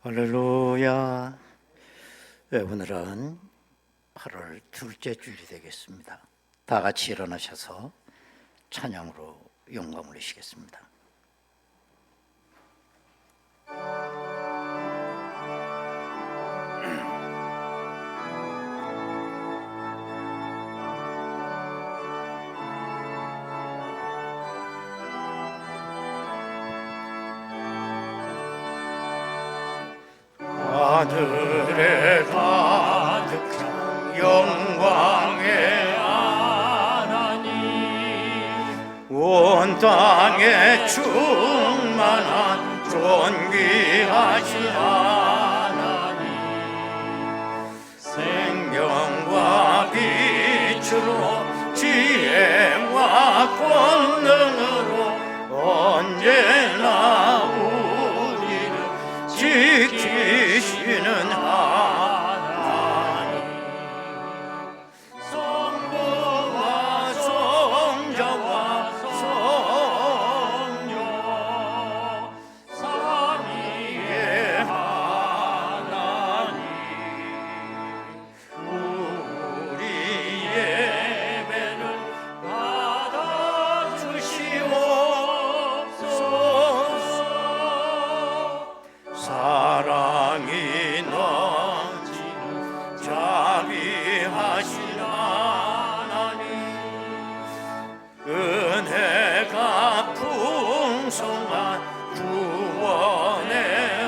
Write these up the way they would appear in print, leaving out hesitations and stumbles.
할렐루야. 네, 오늘은 8월 둘째 주일이 되겠습니다. 다 같이 일어나셔서 찬양으로 영광 올리시겠습니다. 하늘에 가득한 영광의 하나님, 온 땅에 충만한 존귀하신 하나님, 생명과 빛으로 지혜와 권능으로 언제나 우리를 지키시는 하나님, 성부와 성자와 성령 삼위의 하나님, 우리 예배를 받아주시옵소서. 사랑이 넘치는 자비하신 하나님, 은혜가 풍성한 구원의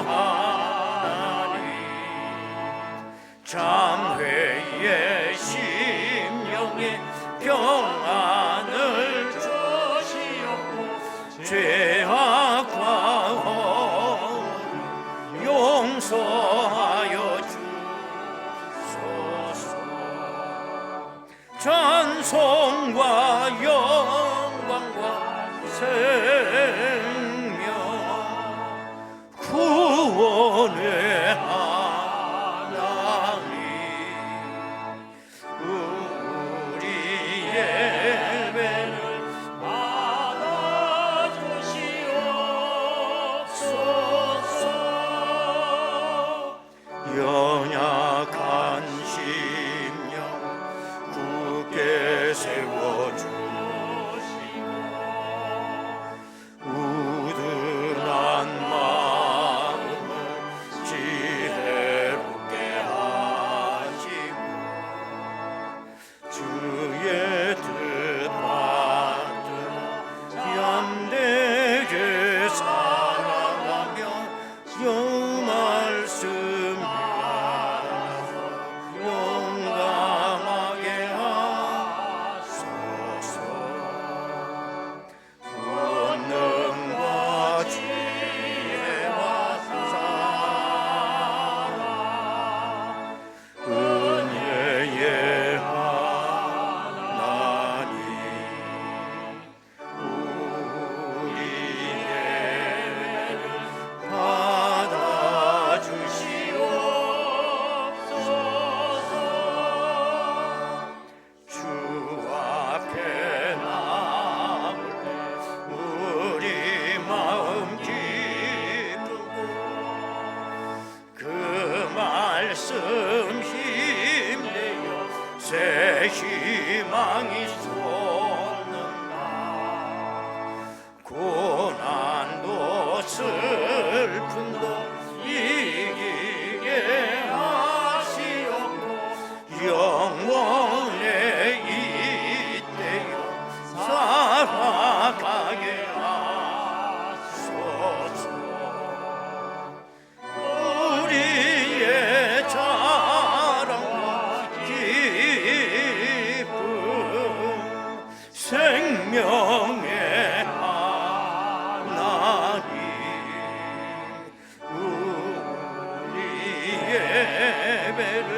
하나님, 참회의 심령에 평안을 주시옵고 죄악과 용서하여 주소서. 찬송과 영광과 생명 구원의 하나님, 우리 예배를 받아주시옵소서. 연약한 심령 굳게 세워주시고, 우둔한 마음을 지혜롭게 하시고, 주의 뜻 받들어 담대게 살아가며 영 말씀 용감하게 하소서. 권능과 지혜와 사랑, 은혜의 하나님, 우리 예배를 받아주시옵소서. 주 앞에 나올 때 우리 마음 기쁘고, 그 말씀 힘내어 새 희망이 솟는다. 고난도 슬픔도 이기게 하시옵고, 영원에 이때여 살아가게 하소서. 우리의 자랑과 기쁨, 생명의 하나님, 우리 예배를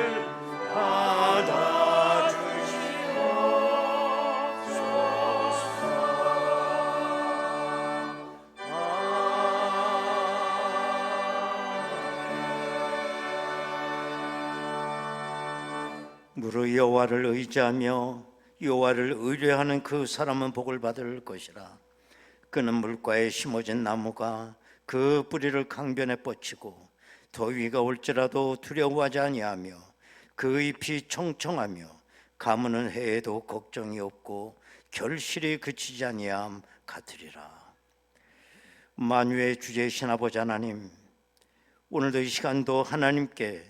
무릇 여호와를 의지하며 여호와를 의뢰하는 그 사람은 복을 받을 것이라. 그는 물가에 심어진 나무가 그 뿌리를 강변에 뻗치고 더위가 올지라도 두려워하지 아니하며 그 잎이 청청하며 가무는 해에도 걱정이 없고 결실이 그치지 아니함 같으리라. 만유의 주제이신 아버지 하나님, 오늘도 이 시간도 하나님께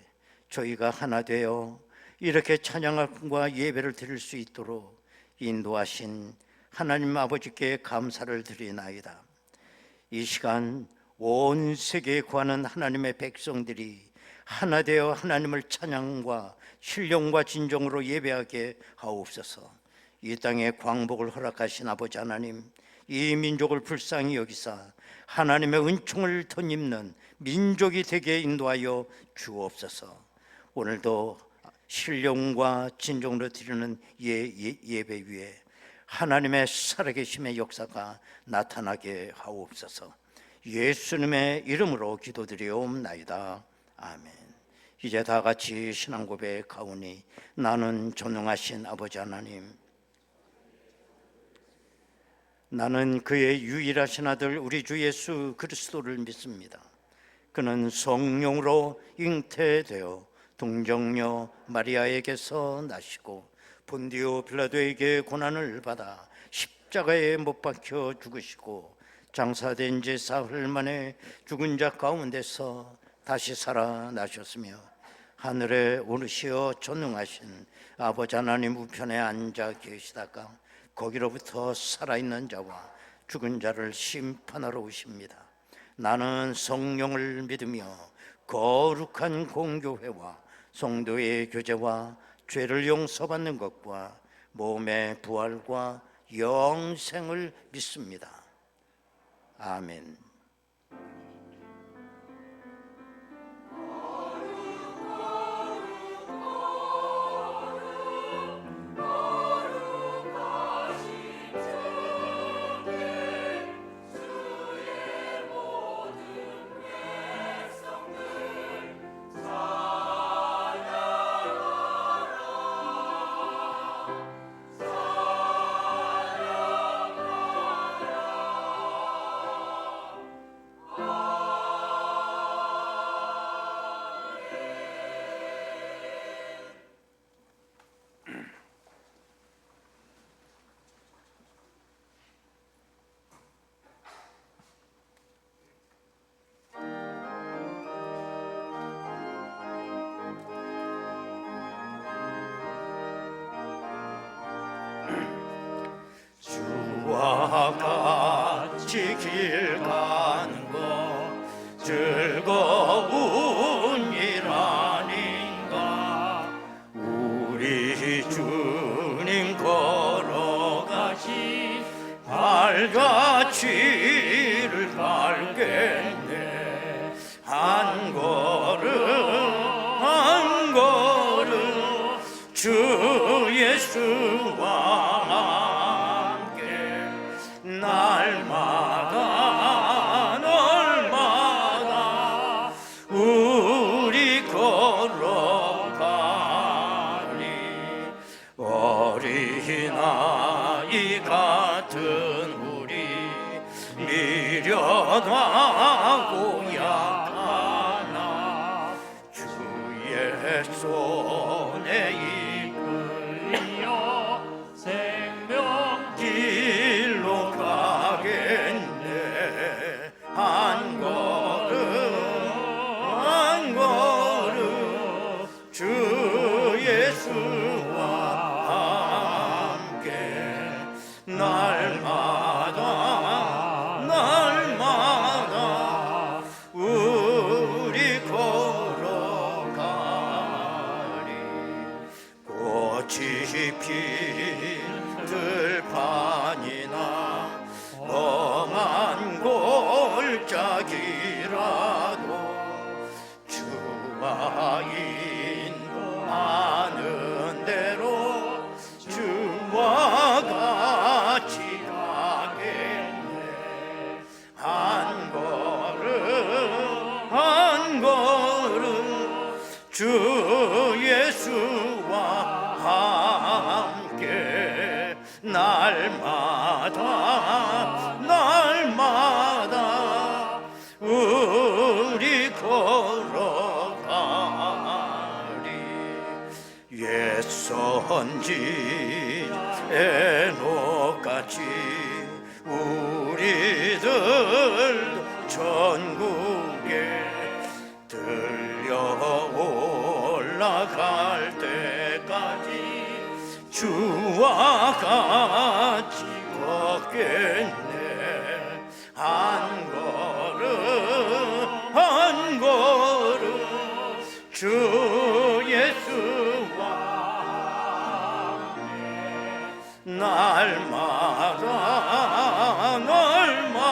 저희가 하나 되어 이렇게 찬양과 예배를 드릴 수 있도록 인도하신 하나님 아버지께 감사를 드리나이다. 이 시간 온 세계에 구하는 하나님의 백성들이 하나 되어 하나님을 찬양과 신령과 진정으로 예배하게 하옵소서. 이 땅에 광복을 허락하신 아버지 하나님, 이 민족을 불쌍히 여기사 하나님의 은총을 덧입는 민족이 되게 인도하여 주옵소서. 오늘도 신령과 진정으로 드리는 예배 위에 하나님의 살아계심의 역사가 나타나게 하옵소서. 예수님의 이름으로 기도드리옵나이다. 아멘. 이제 다 같이 신앙 고백하오니 나는 전능하신 아버지 하나님, 나는 그의 유일하신 아들 우리 주 예수 그리스도를 믿습니다. 그는 성령으로 잉태되어 동정녀 마리아에게서 나시고 본디오 빌라도에게 고난을 받아 십자가에 못 박혀 죽으시고 장사된 지 사흘 만에 죽은 자 가운데서 다시 살아나셨으며 하늘에 오르시어 전능하신 아버지 하나님 우편에 앉아 계시다가 거기로부터 살아있는 자와 죽은 자를 심판하러 오십니다. 나는 성령을 믿으며 거룩한 공교회와 성도의 교제와 죄를 용서받는 것과 몸의 부활과 영생을 믿습니다. 아멘. 주와 같이 길 가는 것 즐거운 일 아닌가. 우리 주님 걸어가시 발자취를 밟겠네. 한 걸음 한 걸음 주 예수와 날마다 날마다 우리 걸어가니 어린아이 같은 우리 미련하고 약하나 주의 손에 이끌려 생명 길로 가겠네. 한 걸음 한 걸음 주 예수와 함께 날마다 날마다 우리 걸어가리. 꽃이 필 들판이나 험한 골짜기라도 주와 인도하는 대로 주와 같이 가겠네. 한 걸음 한 걸음 주 예수와 함께 날마다 날마다 우리 걸어 선지 에녹같이 우리들도 천국에 들려 올라갈 때까지 주와 같이 걷겠네. 한 걸음 한 걸음 주 예수와 날마다 날마다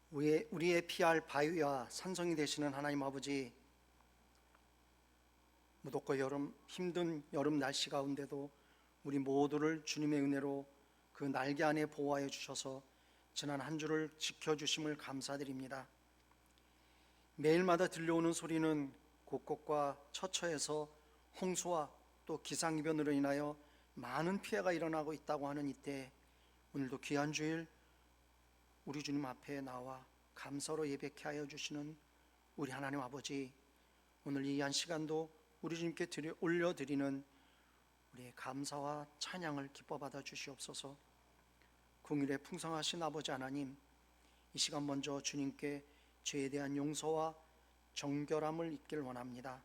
우리 우리의 피할 바위와 산성이 되시는 하나님 아버지, 무덥고 힘든 여름 날씨 가운데도 우리 모두를 주님의 은혜로 그 날개 안에 보호하여 주셔서 지난 한 주를 지켜주심을 감사드립니다. 매일마다 들려오는 소리는 곳곳과 처처에서 홍수와 또 기상이변으로 인하여 많은 피해가 일어나고 있다고 하는 이때, 오늘도 귀한 주일 우리 주님 앞에 나와 감사로 예배케 하여 주시는 우리 하나님 아버지, 오늘 이 한 시간도 우리 주님께 올려드리는 우리의 감사와 찬양을 기뻐 받아 주시옵소서. 긍휼에 풍성하신 아버지 하나님, 이 시간 먼저 주님께 죄에 대한 용서와 정결함을 잊기를 원합니다.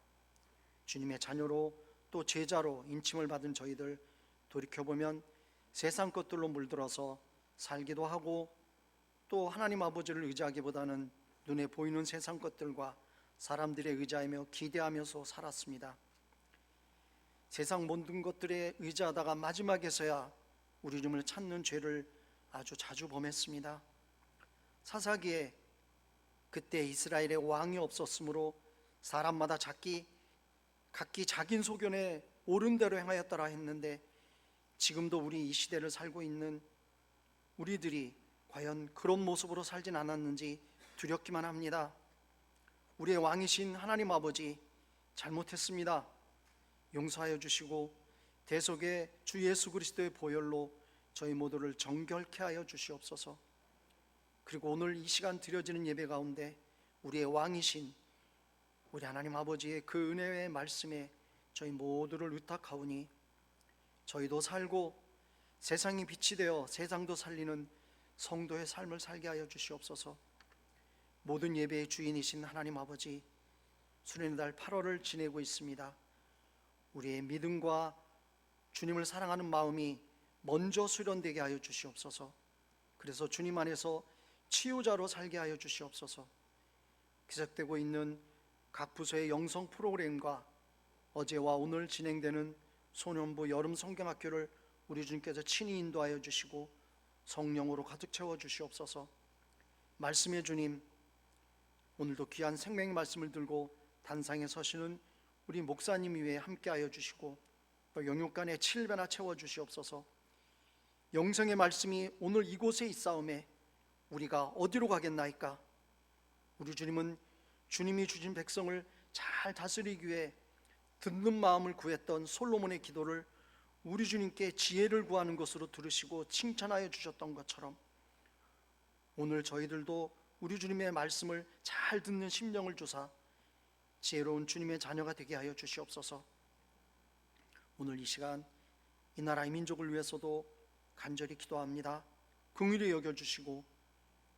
주님의 자녀로 또 제자로 인침을 받은 저희들, 돌이켜보면 세상 것들로 물들어서 살기도 하고 또 하나님 아버지를 의지하기보다는 눈에 보이는 세상 것들과 사람들에 의지하며 기대하면서 살았습니다. 세상 모든 것들에 의지하다가 마지막에서야 우리 주님을 찾는 죄를 아주 자주 범했습니다. 사사기에 그때 이스라엘에 왕이 없었으므로 사람마다 각기 자기 소견에 옳은 대로 행하였더라 했는데, 지금도 우리 이 시대를 살고 있는 우리들이 과연 그런 모습으로 살진 않았는지 두렵기만 합니다. 우리의 왕이신 하나님 아버지, 잘못했습니다. 용서하여 주시고 대속의 주 예수 그리스도의 보혈로 저희 모두를 정결케 하여 주시옵소서. 그리고 오늘 이 시간 드려지는 예배 가운데 우리의 왕이신 우리 하나님 아버지의 그 은혜의 말씀에 저희 모두를 의탁하오니, 저희도 살고 세상이 빛이 되어 세상도 살리는 성도의 삶을 살게 하여 주시옵소서. 모든 예배의 주인이신 하나님 아버지, 수련의 달 8월을 지내고 있습니다. 우리의 믿음과 주님을 사랑하는 마음이 먼저 수련되게 하여 주시옵소서. 그래서 주님 안에서 치유자로 살게 하여 주시옵소서. 기적되고 있는 각 부서의 영성 프로그램과 어제와 오늘 진행되는 소년부 여름 성경학교를 우리 주님께서 친히 인도하여 주시고 성령으로 가득 채워 주시옵소서. 말씀의 주님, 오늘도 귀한 생명의 말씀을 들고 단상에 서시는 우리 목사님 위에 함께하여 주시고 또 영육간에 7배나 채워 주시옵소서. 영생의 말씀이 오늘 이곳에 있사오매 우리가 어디로 가겠나이까? 우리 주님은 주님이 주신 백성을 잘 다스리기 위해 듣는 마음을 구했던 솔로몬의 기도를 우리 주님께 지혜를 구하는 것으로 들으시고 칭찬하여 주셨던 것처럼, 오늘 저희들도 우리 주님의 말씀을 잘 듣는 심령을 주사 지혜로운 주님의 자녀가 되게 하여 주시옵소서. 오늘 이 시간 이 나라의 민족을 위해서도 간절히 기도합니다. 긍휼히 여겨주시고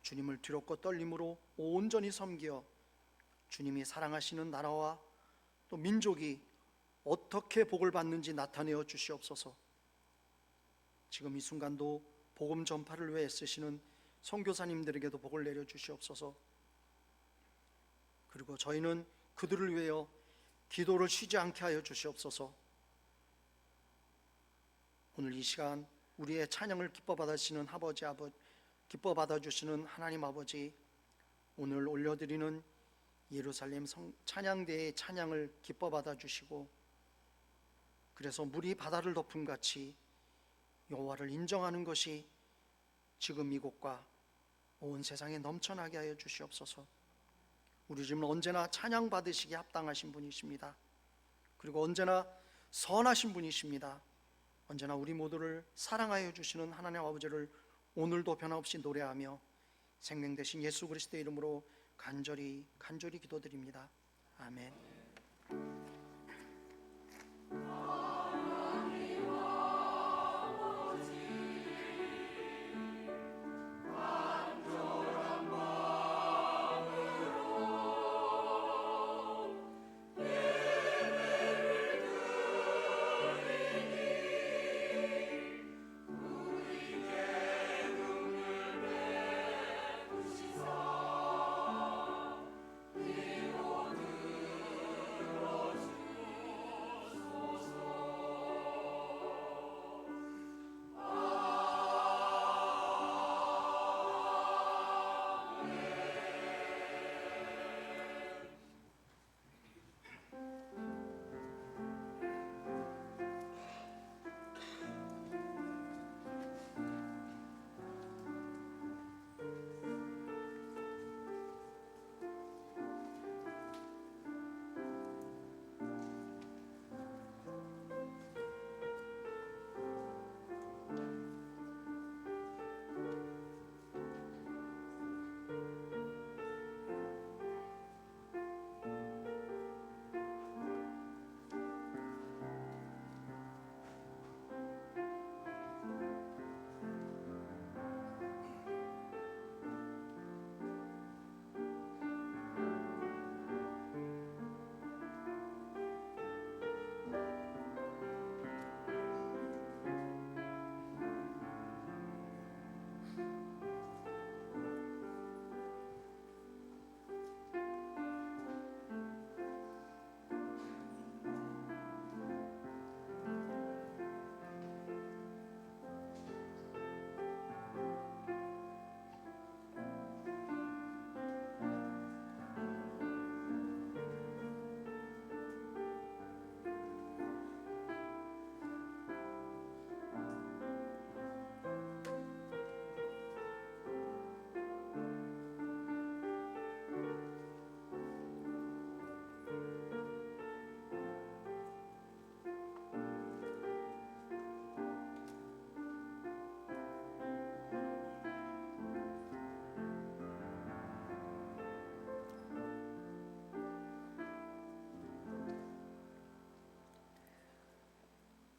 주님을 두렵고 떨림으로 온전히 섬기어 주님이 사랑하시는 나라와 또 민족이 어떻게 복을 받는지 나타내어 주시옵소서. 지금 이 순간도 복음 전파를 위해 애쓰시는 선교사님들에게도 복을 내려 주시옵소서. 그리고 저희는 그들을 위하여 기도를 쉬지 않게 하여 주시옵소서. 오늘 이 시간 우리의 찬양을 기뻐 받으시는 기뻐 받아주시는 하나님 아버지, 오늘 올려드리는 예루살렘 찬양대의 찬양을 기뻐 받아주시고 그래서 물이 바다를 덮음 같이 여호와를 인정하는 것이 지금 이곳과 온 세상에 넘쳐나게 하여 주시옵소서. 우리 주님은 언제나 찬양 받으시기에 합당하신 분이십니다. 그리고 언제나 선하신 분이십니다. 언제나 우리 모두를 사랑하여 주시는 하나님 아버지를 오늘도 변함없이 노래하며 생명 되신 예수 그리스도의 이름으로 간절히 기도드립니다. 아멘.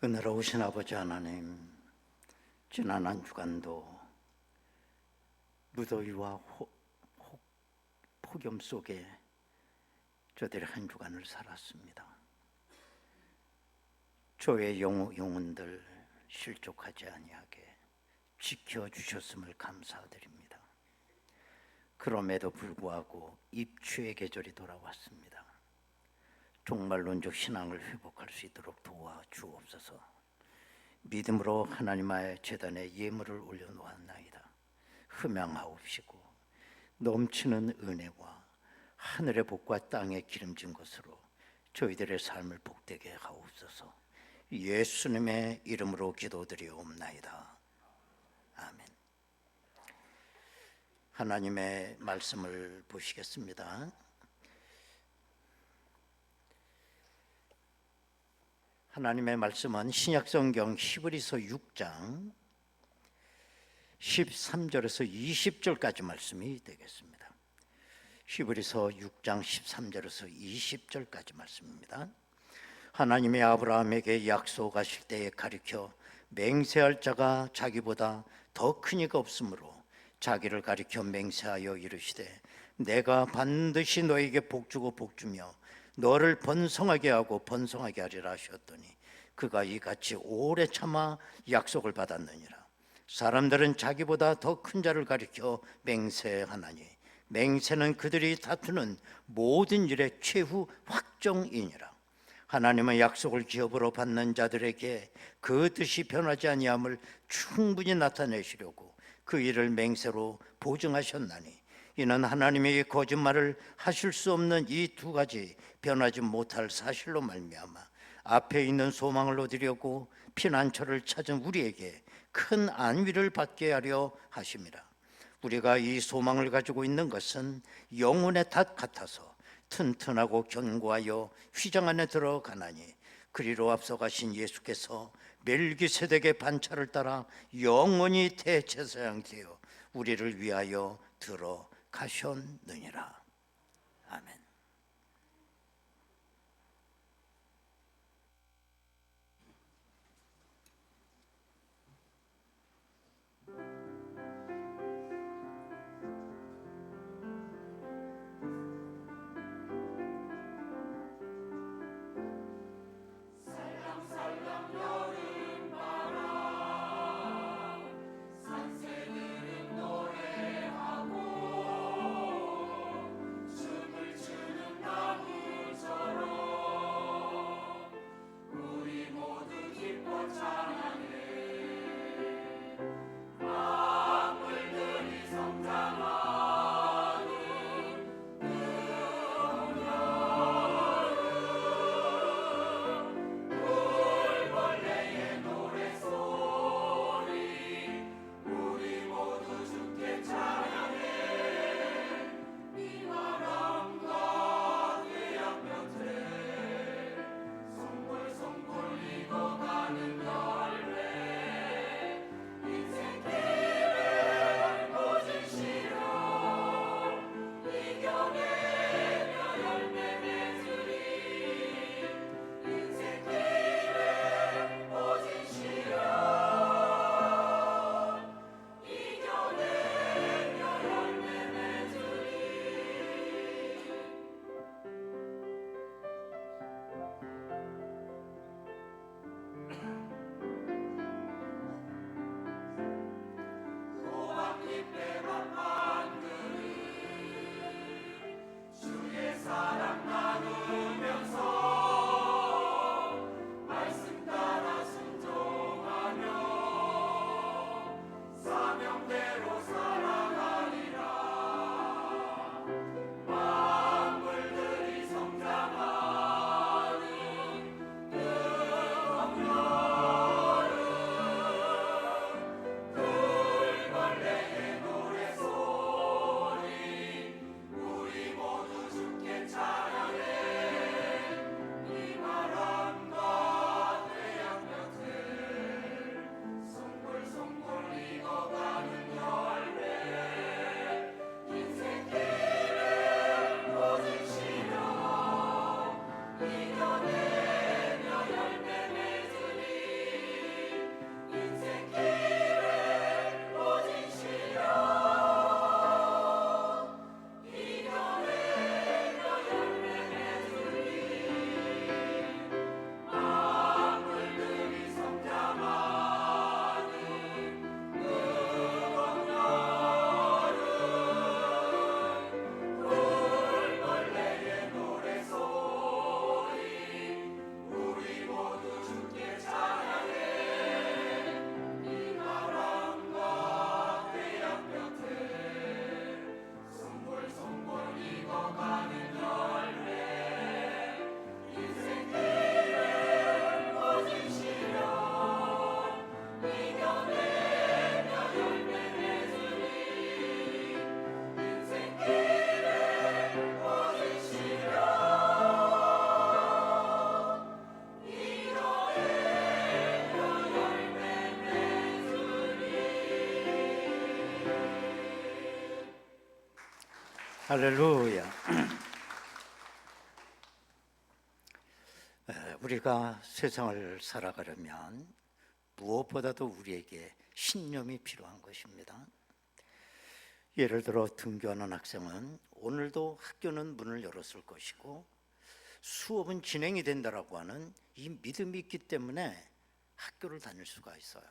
은혜로우신 아버지 하나님, 지난 한 주간도 무더위와 폭염 속에 저들이 한 주간을 살았습니다. 저의 영혼들 실족하지 아니하게 지켜주셨음을 감사드립니다. 그럼에도 불구하고 입추의 계절이 돌아왔습니다. 종말론적 신앙을 회복할 수 있도록 도와주옵소서. 믿음으로 하나님의 제단에 예물을 올려놓았나이다. 흠양하옵시고 넘치는 은혜와 하늘의 복과 땅의 기름진 것으로 저희들의 삶을 복되게 하옵소서. 예수님의 이름으로 기도드리옵나이다. 아멘. 하나님의 말씀을 보시겠습니다. 하나님의 말씀은 신약성경 히브리서 6장 13절에서 20절까지 말씀이 되겠습니다. 히브리서 6장 13절에서 20절까지 말씀입니다. 하나님이 아브라함에게 약속하실 때에 가리켜 맹세할 자가 자기보다 더 큰 이가 없으므로 자기를 가리켜 맹세하여 이르시되 내가 반드시 너에게 복주고 복주며 너를 번성하게 하고 번성하게 하리라 하셨더니 그가 이같이 오래 참아 약속을 받았느니라. 사람들은 자기보다 더 큰 자를 가리켜 맹세하나니 맹세는 그들이 다투는 모든 일의 최후 확정이니라. 하나님은 약속을 기업으로 받는 자들에게 그 뜻이 변하지 아니함을 충분히 나타내시려고 그 일을 맹세로 보증하셨나니 이는 하나님이 거짓말을 하실 수 없는 이 두 가지 변하지 못할 사실로 말미암아 앞에 있는 소망을 얻으려고 피난처를 찾은 우리에게 큰 안위를 받게 하려 하심이라. 우리가 이 소망을 가지고 있는 것은 영혼의 닷 같아서 튼튼하고 견고하여 휘장 안에 들어가나니, 그리로 앞서가신 예수께서 멜기세덱의 반차를 따라 영원히 대제사장 되어 우리를 위하여 들어가셨느니라. 아멘. 할렐루야. 우리가 세상을 살아가려면 무엇보다도 우리에게 신념이 필요한 것입니다. 예를 들어 등교하는 학생은 오늘도 학교는 문을 열었을 것이고 수업은 진행이 된다라고 하는 이 믿음이 있기 때문에 학교를 다닐 수가 있어요.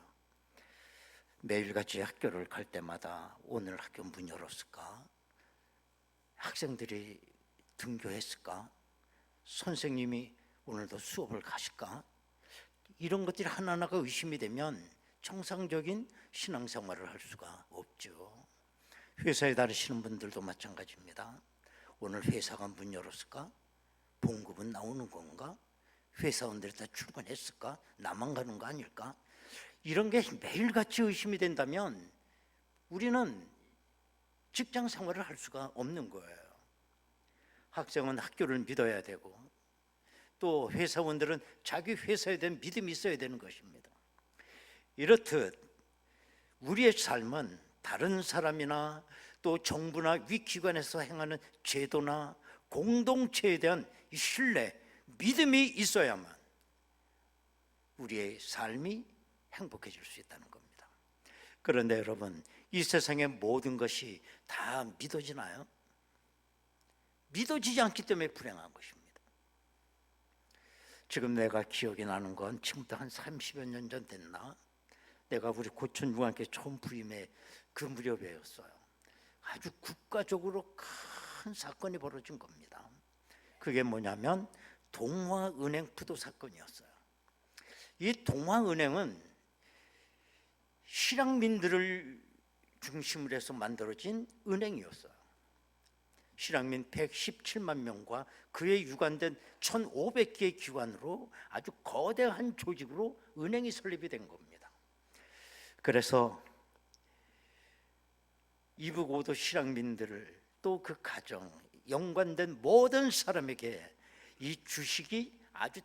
매일같이 학교를 갈 때마다 오늘 학교 문 열었을까? 학생들이 등교했을까? 선생님이 오늘도 수업을 가실까? 이런 것들이 하나하나가 의심이 되면 정상적인 신앙생활을 할 수가 없죠. 회사에 다니시는 분들도 마찬가지입니다. 오늘 회사가 문 열었을까? 봉급은 나오는 건가? 회사원들이 다 출근했을까? 나만 가는 거 아닐까? 이런 게 매일같이 의심이 된다면 우리는 직장 생활을 할 수가 없는 거예요. 학생은 학교를 믿어야 되고 또 회사원들은 자기 회사에 대한 믿음이 있어야 되는 것입니다. 이렇듯 우리의 삶은 다른 사람이나 또 정부나 위기관에서 행하는 제도나 공동체에 대한 신뢰, 믿음이 있어야만 우리의 삶이 행복해질 수 있다는 겁니다. 그런데 여러분, 이 세상의 모든 것이 다 믿어지나요? 믿어지지 않기 때문에 불행한 것입니다. 지금 내가 기억이 나는 건 지금부터 한 30여 년 전 됐나? 내가 우리 고천중앙교회 처음 부임해 그 무렵이었어요. 아주 국가적으로 큰 사건이 벌어진 겁니다. 그게 뭐냐면 동화은행 부도 사건이었어요. 이 동화은행은 실향민들을 중심으로 해서 만들어진 은행이었어요. 실향민 117만 명과 그에 유관된 1,500개의 기관으로 아주 거대한 조직으로 은행이 설립이 된 겁니다. 그래서 이북 5도 실향민들을 또 그 가정, 연관된 모든 사람에게 이 주식이 아주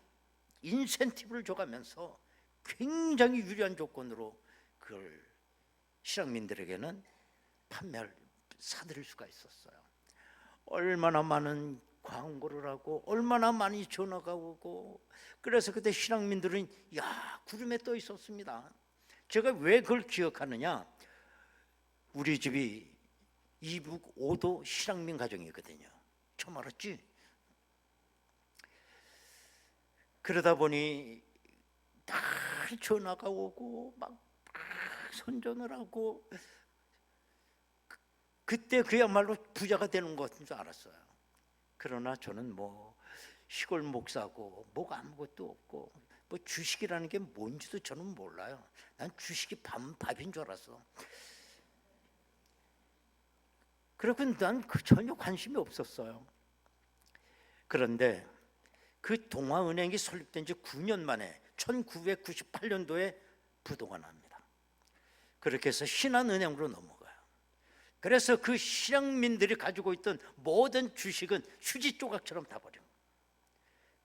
인센티브를 줘가면서 굉장히 유리한 조건으로 그걸 실향민들에게는 판매를 사들일 수가 있었어요. 얼마나 많은 광고를 하고 얼마나 많이 전화가 오고, 그래서 그때 실향민들은 구름에 떠 있었습니다. 제가 왜 그걸 기억하느냐, 우리 집이 이북 5도 실향민 가정이거든요. 처음 알았지? 그러다 보니 다 전화가 오고 막 선전을 하고, 그때 그야말로 부자가 되는 것인 줄 알았어요. 그러나 저는 뭐 시골 목사고 뭐가 아무것도 없고 뭐 주식이라는 게 뭔지도 저는 몰라요. 난 주식이 밥인 줄 알았어. 그리고 난 전혀 관심이 없었어요. 그런데 그 동화은행이 설립된 지 9년 만에 1998년도에 부도가 납니다. 그렇게 해서 신한은행으로 넘어가요. 그래서 그 실향민들이 가지고 있던 모든 주식은 휴지 조각처럼 다 버린 거예요.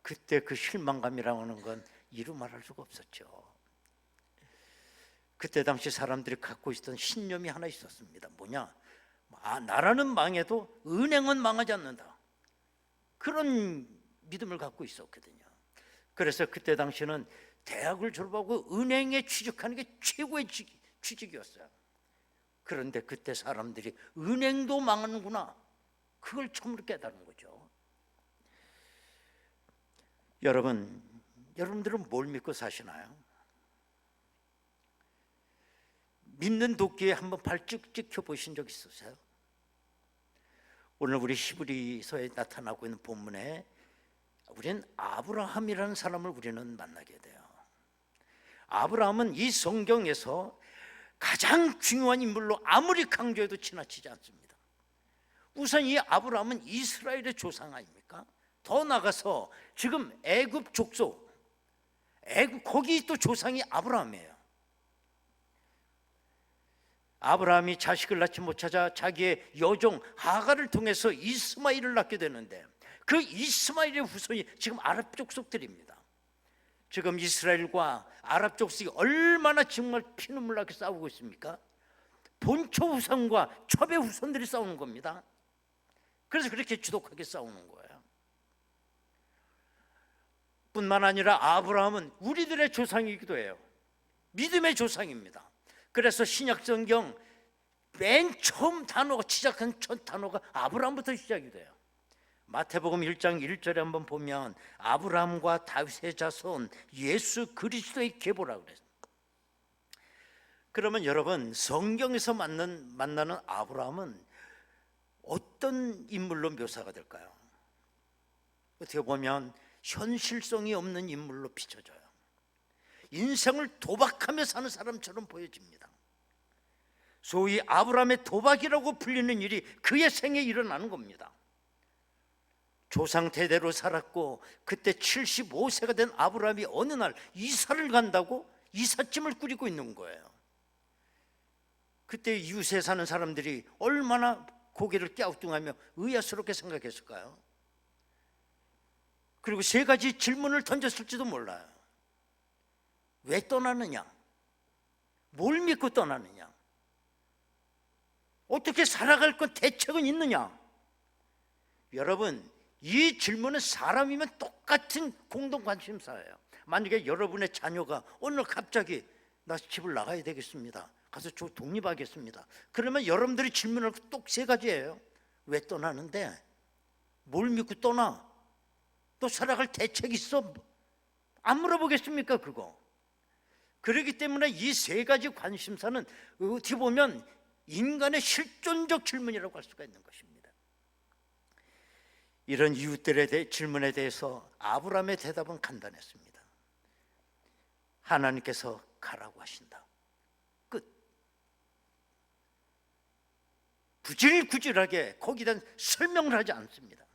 그때 그 실망감이라는 건 이루 말할 수가 없었죠. 그때 당시 사람들이 갖고 있었던 신념이 하나 있었습니다. 뭐냐? 나라는 망해도 은행은 망하지 않는다. 그런 믿음을 갖고 있었거든요. 그래서 그때 당시는 대학을 졸업하고 은행에 취직하는 게 최고의 취직이었어요. 그런데 그때 사람들이 은행도 망하는구나, 그걸 처음으로 깨달은 거죠. 여러분들은 뭘 믿고 사시나요? 믿는 도끼에 한번 발찍 찍혀 보신 적 있으세요? 오늘 우리 히브리서에 나타나고 있는 본문에 우리는 아브라함이라는 사람을 우리는 만나게 돼요. 아브라함은 이 성경에서 가장 중요한 인물로 아무리 강조해도 지나치지 않습니다. 우선 이 아브라함은 이스라엘의 조상 아닙니까? 더 나가서 지금 애굽 족속, 거기 또 조상이 아브라함이에요. 아브라함이 자식을 낳지 못하자 자기의 여종 하갈을 통해서 이스마엘을 낳게 되는데, 그 이스마엘의 후손이 지금 아랍 족속들입니다. 지금 이스라엘과 아랍 족속이 얼마나 정말 피눈물 나게 싸우고 있습니까? 본초 후손과 첩의 후손들이 싸우는 겁니다. 그래서 그렇게 지독하게 싸우는 거예요. 뿐만 아니라 아브라함은 우리들의 조상이기도 해요. 믿음의 조상입니다. 그래서 신약성경 맨 처음 단어가, 시작한 첫 단어가 아브라함부터 시작이 돼요. 마태복음 1장 1절에 한번 보면 아브라함과 다윗의 자손 예수 그리스도의 계보라고 그랬어요. 그러면 여러분, 성경에서 만나는 아브라함은 어떤 인물로 묘사가 될까요? 어떻게 보면 현실성이 없는 인물로 비춰져요. 인생을 도박하며 사는 사람처럼 보여집니다. 소위 아브라함의 도박이라고 불리는 일이 그의 생에 일어나는 겁니다. 조상 대대로 살았고 그때 75세가 된 아브라함이 어느 날 이사를 간다고 이삿짐을 꾸리고 있는 거예요. 그때 이웃에 사는 사람들이 얼마나 고개를 갸우뚱하며 의아스럽게 생각했을까요? 그리고 세 가지 질문을 던졌을지도 몰라요. 왜 떠나느냐? 뭘 믿고 떠나느냐? 어떻게 살아갈 건 대책은 있느냐? 여러분, 이 질문은 사람이면 똑같은 공동 관심사예요. 만약에 여러분의 자녀가 오늘 갑자기 나 집을 나가야 되겠습니다, 가서 저 독립하겠습니다, 그러면 여러분들이 질문할 거 똑 세 가지예요. 왜 떠나는데? 뭘 믿고 떠나? 또 살아갈 대책 있어? 안 물어보겠습니까 그거? 그렇기 때문에 이 세 가지 관심사는 어떻게 보면 인간의 실존적 질문이라고 할 수가 있는 것입니다. 이런 이웃들의 질문에 대해서 아브라함의 대답은 간단했습니다. 하나님께서 가라고 하신다. 끝. 구질구질하게 거기다 설명을 하지 않습니다.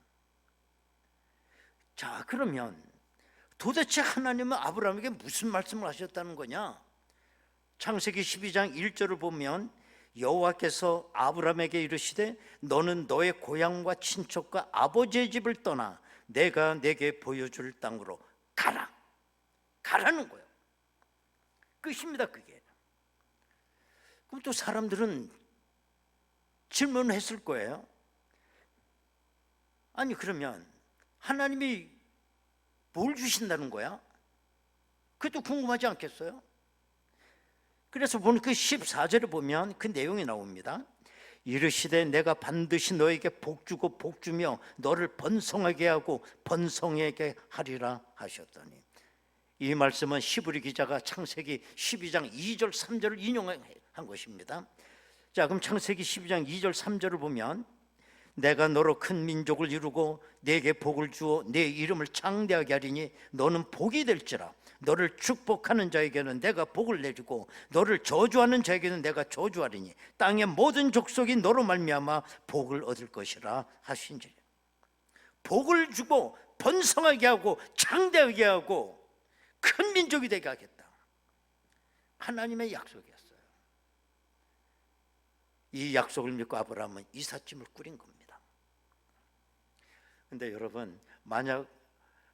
자, 그러면 도대체 하나님은 아브라함에게 무슨 말씀을 하셨다는 거냐? 창세기 12장 1절을 보면 여호와께서 아브라함에게 이르시되 너는 너의 고향과 친척과 아버지의 집을 떠나 내가 내게 보여줄 땅으로 가라. 가라는 거예요. 끝입니다. 그게. 그럼 또 사람들은 질문을 했을 거예요. 아니 그러면 하나님이 뭘 주신다는 거야? 그것도 궁금하지 않겠어요? 그래서 보는 그 14절에 보면 그 내용이 나옵니다. 이르시되 내가 반드시 너에게 복주고 복주며 너를 번성하게 하고 번성하게 하리라 하셨더니, 이 말씀은 히브리 기자가 창세기 12장 2절 3절을 인용한 것입니다. 자, 그럼 창세기 12장 2절 3절을 보면 내가 너로 큰 민족을 이루고 네게 복을 주어 네 이름을 창대하게 하리니 너는 복이 될지라. 너를 축복하는 자에게는 내가 복을 내리고 너를 저주하는 자에게는 내가 저주하리니 땅의 모든 족속이 너로 말미암아 복을 얻을 것이라 하신지라. 복을 주고 번성하게 하고 창대하게 하고 큰 민족이 되게 하겠다. 하나님의 약속이었어요. 이 약속을 믿고 아브라함은 이삿짐을 꾸린 겁니다. 근데 여러분, 만약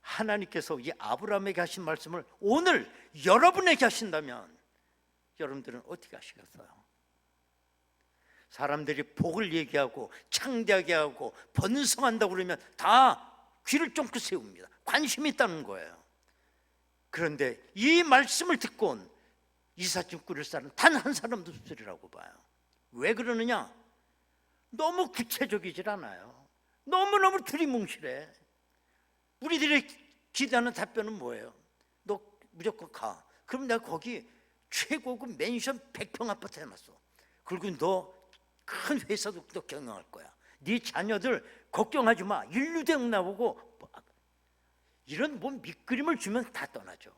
하나님께서 이 아브라함에게 하신 말씀을 오늘 여러분에게 하신다면 여러분들은 어떻게 하시겠어요? 사람들이 복을 얘기하고 창대하게 하고 번성한다고 그러면 다 귀를 쫑긋 세웁니다. 관심이 있다는 거예요. 그런데 이 말씀을 듣고는 이삿짐 꾸릴 사람 단 한 사람도 없으리라고 봐요. 왜 그러느냐? 너무 구체적이질 않아요. 너무너무 두리뭉실해. 우리들이 기대하는 답변은 뭐예요? 너 무조건 가. 그럼 내가 거기 최고급 맨션 100평 아파트 해놨어. 그리고 너 큰 회사도 또 경영할 거야. 네 자녀들 걱정하지 마. 인류대학 나오고. 이런 뭐 밑그림을 주면 다 떠나죠.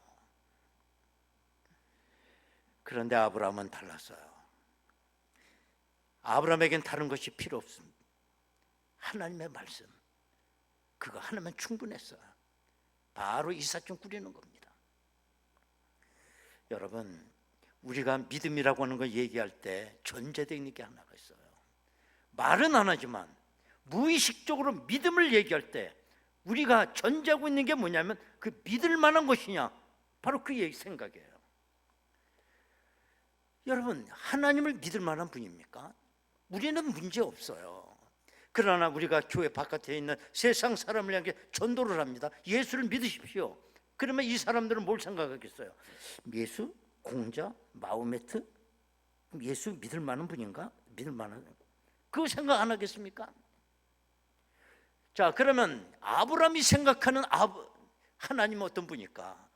그런데 아브라함은 달랐어요. 아브라함에겐 다른 것이 필요 없습니다. 하나님의 말씀, 그거 하나면 충분했어요. 바로 이삿짐 꾸리는 겁니다. 여러분, 우리가 믿음이라고 하는 걸 얘기할 때 전제되는 게 하나가 있어요. 말은 안 하지만 무의식적으로 믿음을 얘기할 때 우리가 전제하고 있는 게 뭐냐면 그 믿을 만한 것이냐, 바로 그 생각이에요. 여러분, 하나님을 믿을 만한 분입니까? 우리는 문제 없어요. 그러나 우리가 교회 바깥에 있는 세상 사람을 향해 전도를 합니다. 예수를 믿으십시오. 그러면 이 사람들은 뭘 생각하겠어요? 예수? 공자? 마호메트? 예수 믿을 만한 분인가? 믿을 만한, 그거 생각 안 하겠습니까? 자, 그러면 아브라함이 생각하는 하나님은 어떤 분일까?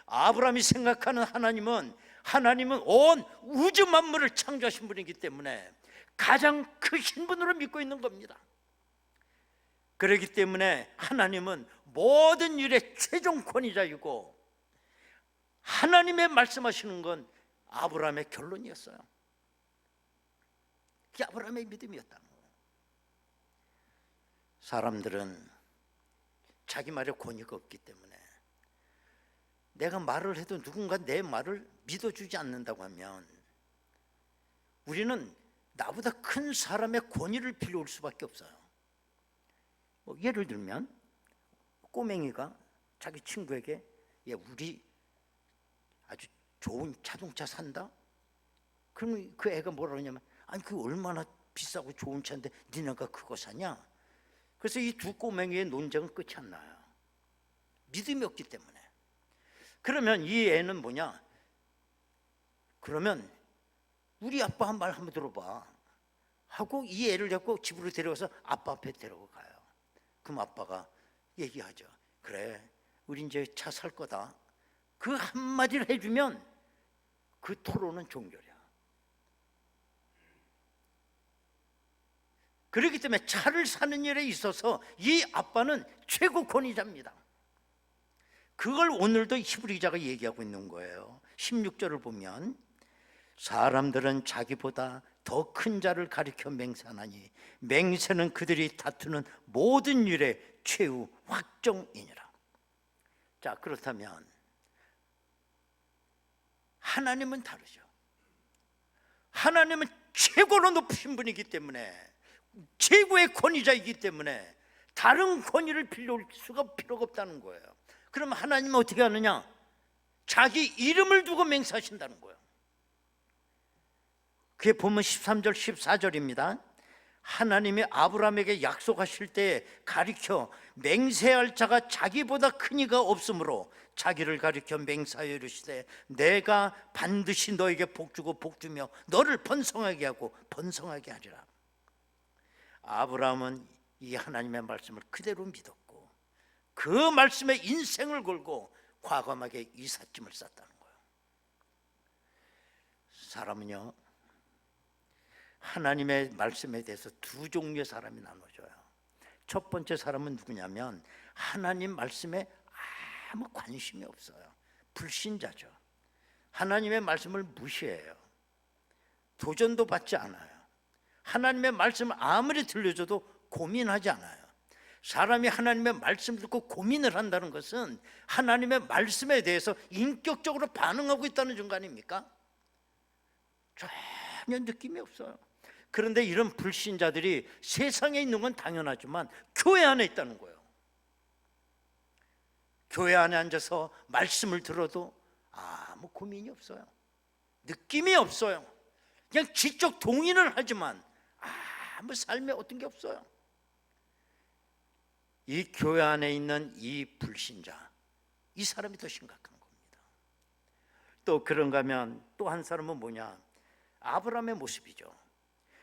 아브라함이 생각하는 하나님은 온 우주 만물을 창조하신 분이기 때문에 가장 크신 분으로 믿고 있는 겁니다. 그렇기 때문에 하나님은 모든 일의 최종 권위자이고 하나님의 말씀하시는 건 아브라함의 결론이었어요. 그게 아브라함의 믿음이었다는 거예요. 사람들은 자기 말에 권위가 없기 때문에 내가 말을 해도 누군가 내 말을 믿어주지 않는다고 하면 우리는 나보다 큰 사람의 권위를 빌려올 수밖에 없어요. 뭐 예를 들면 꼬맹이가 자기 친구에게 우리 아주 좋은 자동차 산다? 그러면 그 애가 뭐라 그러냐면 아니 그 얼마나 비싸고 좋은 차인데 니네가 그거 사냐? 그래서 이 두 꼬맹이의 논쟁은 끝이 안 나요. 믿음이 없기 때문에. 그러면 이 애는 뭐냐? 그러면 우리 아빠 한 말 한번 들어봐 하고 이 애를 잡고 집으로 데려가서 아빠 앞에 데리고 가요. 그럼 아빠가 얘기하죠. 그래 우리 이제 차 살 거다. 그 한마디를 해주면 그 토론은 종결이야. 그렇기 때문에 차를 사는 일에 있어서 이 아빠는 최고 권위자입니다. 그걸 오늘도 히브리 기자가 얘기하고 있는 거예요. 16절을 보면 사람들은 자기보다 더 큰 자를 가리켜 맹세하나니 맹세는 그들이 다투는 모든 일의 최후 확정이니라. 자, 그렇다면 하나님은 다르죠. 하나님은 최고로 높으신 분이기 때문에 최고의 권위자이기 때문에 다른 권위를 빌려올 수가 필요가 없다는 거예요. 그럼 하나님은 어떻게 하느냐? 자기 이름을 두고 맹세하신다는 거예요. 그게 보면 13절 14절입니다. 하나님이 아브라함에게 약속하실 때 가리켜 맹세할 자가 자기보다 큰 이가 없으므로 자기를 가리켜 맹세하여 이르시되 내가 반드시 너에게 복주고 복주며 너를 번성하게 하고 번성하게 하리라. 아브라함은 이 하나님의 말씀을 그대로 믿었고 그 말씀에 인생을 걸고 과감하게 이삿짐을 쌌다는 거예요. 사람은요 하나님의 말씀에 대해서 두 종류의 사람이 나눠져요. 첫 번째 사람은 누구냐면 하나님 말씀에 아무 관심이 없어요. 불신자죠. 하나님의 말씀을 무시해요. 도전도 받지 않아요. 하나님의 말씀을 아무리 들려줘도 고민하지 않아요. 사람이 하나님의 말씀을 듣고 고민을 한다는 것은 하나님의 말씀에 대해서 인격적으로 반응하고 있다는 증거 아닙니까? 전혀 느낌이 없어요. 그런데 이런 불신자들이 세상에 있는 건 당연하지만 교회 안에 있다는 거예요. 교회 안에 앉아서 말씀을 들어도 아무 고민이 없어요. 느낌이 없어요. 그냥 지적 동의를 하지만 아무 삶에 어떤 게 없어요. 이 교회 안에 있는 이 불신자, 이 사람이 더 심각한 겁니다. 또 그런가 하면 또 한 사람은 뭐냐? 아브라함의 모습이죠.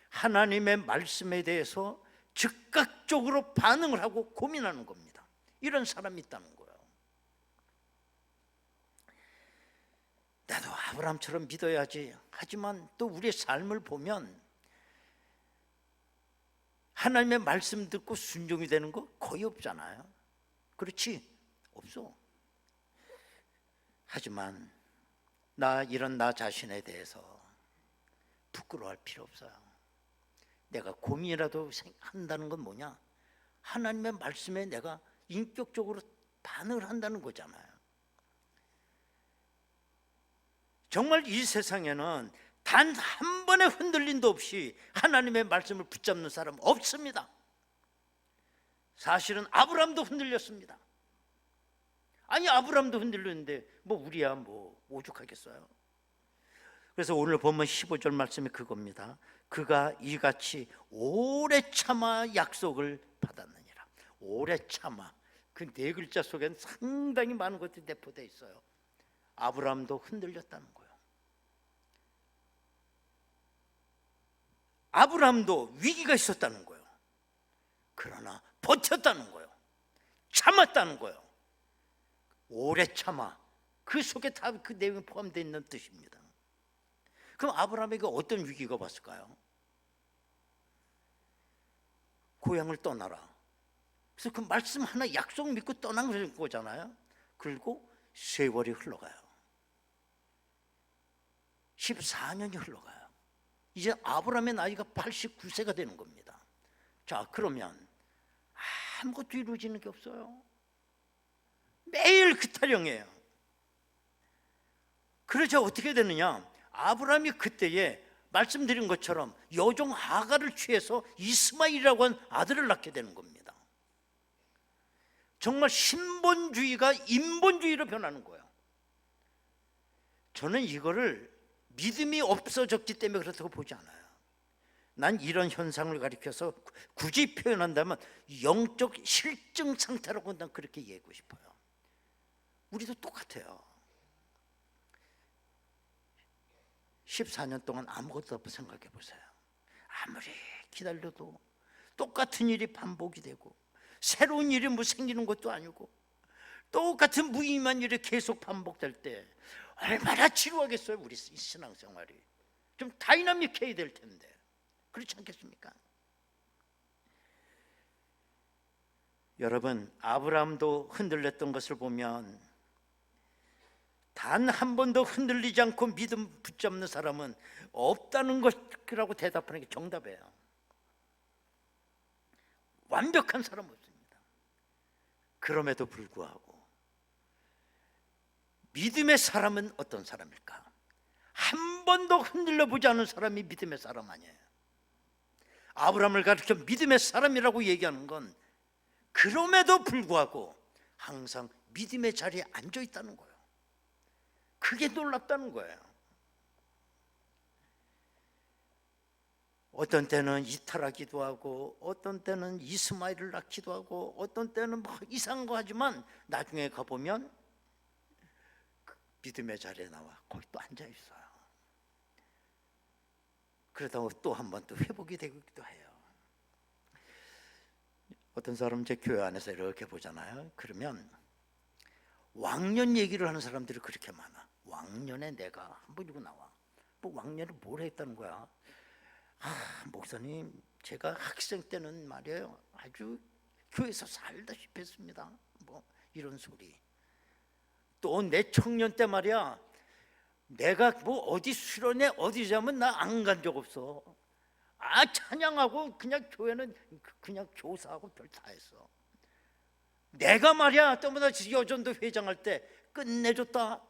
하나님의 말씀에 대해서 즉각적으로 반응을 하고 고민하는 겁니다. 이런 사람이 있다는 거예요. 나도 아브라함처럼 믿어야지. 하지만 또 우리의 삶을 보면 하나님의 말씀 듣고 순종이 되는 거 거의 없잖아요. 그렇지? 없어. 하지만 이런 나 자신에 대해서 부끄러워할 필요 없어요. 내가 고민이라도 한다는 건 뭐냐? 하나님의 말씀에 내가 인격적으로 반응을 한다는 거잖아요. 정말 이 세상에는 단 한 번의 흔들림도 없이 하나님의 말씀을 붙잡는 사람 없습니다. 사실은 아브라함도 흔들렸습니다. 아니 아브라함도 흔들렸는데 뭐 우리야 뭐 오죽하겠어요. 그래서 오늘 보면 15절 말씀이 그겁니다. 그가 이같이 오래 참아 약속을 받았느니라. 오래 참아. 그 네 글자 속에는 상당히 많은 것들이 내포되어 있어요. 아브라함도 흔들렸다는 거예요. 아브라함도 위기가 있었다는 거예요. 그러나 버텼다는 거예요. 참았다는 거예요. 오래 참아. 그 속에 다 그 내용이 포함되어 있는 뜻입니다. 그럼 아브라함에게 어떤 위기가 왔을까요? 고향을 떠나라. 그래서 그 말씀 하나 약속 믿고 떠난 거잖아요. 그리고 세월이 흘러가요. 14년이 흘러가요. 이제 아브라함의 나이가 89세가 되는 겁니다. 자, 그러면 아무것도 이루어지는 게 없어요. 매일 그 타령이에요. 그러자 어떻게 되느냐? 아브라함이 그때에 말씀드린 것처럼 여종 하갈을 취해서 이스마엘이라고 한 아들을 낳게 되는 겁니다. 정말 신본주의가 인본주의로 변하는 거예요. 저는 이거를 믿음이 없어졌기 때문에 그렇다고 보지 않아요. 난 이런 현상을 가리켜서 굳이 표현한다면 영적 실증 상태라고 난 그렇게 얘기하고 싶어요. 우리도 똑같아요. 14년 동안 아무것도 없고 생각해 보세요. 아무리 기다려도 똑같은 일이 반복이 되고 새로운 일이 뭐 생기는 것도 아니고 똑같은 무의미한 일이 계속 반복될 때 얼마나 지루하겠어요. 우리 신앙생활이 좀 다이나믹해야 될 텐데 그렇지 않겠습니까? 여러분, 아브라함도 흔들렸던 것을 보면 단 한 번도 흔들리지 않고 믿음 붙잡는 사람은 없다는 것이라고 대답하는 게 정답이에요. 완벽한 사람은 없습니다. 그럼에도 불구하고 믿음의 사람은 어떤 사람일까? 한 번도 흔들려 보지 않은 사람이 믿음의 사람 아니에요. 아브라함을 가르쳐 믿음의 사람이라고 얘기하는 건 그럼에도 불구하고 항상 믿음의 자리에 앉아 있다는 거예요. 그게 놀랍다는 거예요. 어떤 때는 이탈하기도 하고 어떤 때는 이스마엘을 낳기도 하고 어떤 때는 뭐 이상한 거 하지만 나중에 가보면 그 믿음의 자리에 나와 거기 또 앉아 있어요. 그러다가 또 한 번 또 회복이 되기도 해요. 어떤 사람 제 교회 안에서 이렇게 보잖아요. 그러면 왕년 얘기를 하는 사람들이 그렇게 많아. 왕년에 내가 한번 이러고 나와. 뭐 왕년에 뭘 했다는 거야? 목사님, 제가 학생 때는 말이에요, 아주 교회에서 살다시피 했습니다. 뭐 이런 소리. 또 내 청년 때 말이야, 내가 뭐 어디 수련회 어디 자면 나 안 간 적 없어. 찬양하고 그냥 교회는 그냥 교사하고 별 다 했어. 내가 말이야 때마다 여전도 회장할 때 끝내줬다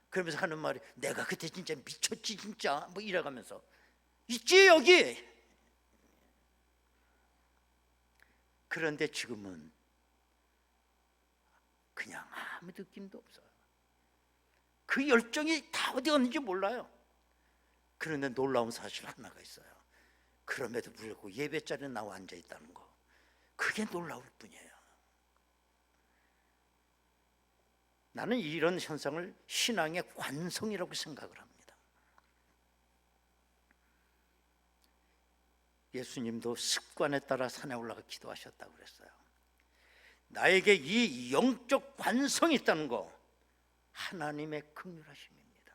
그러면서 하는 말이, 내가 그때 진짜 미쳤지 진짜 뭐 이래가면서 있지 여기. 그런데 지금은 그냥 아무 느낌도 없어요. 그 열정이 다 어디 갔는지 몰라요. 그런데 놀라운 사실 하나가 있어요. 그럼에도 불구하고 예배 자리에 나와 앉아 있다는 거, 그게 놀라울 뿐이에요. 나는 이런 현상을 신앙의 관성이라고 생각을 합니다. 예수님도 습관에 따라 산에 올라가 기도하셨다고 그랬어요. 나에게 이 영적 관성이 있다는 거 하나님의 긍휼하심입니다.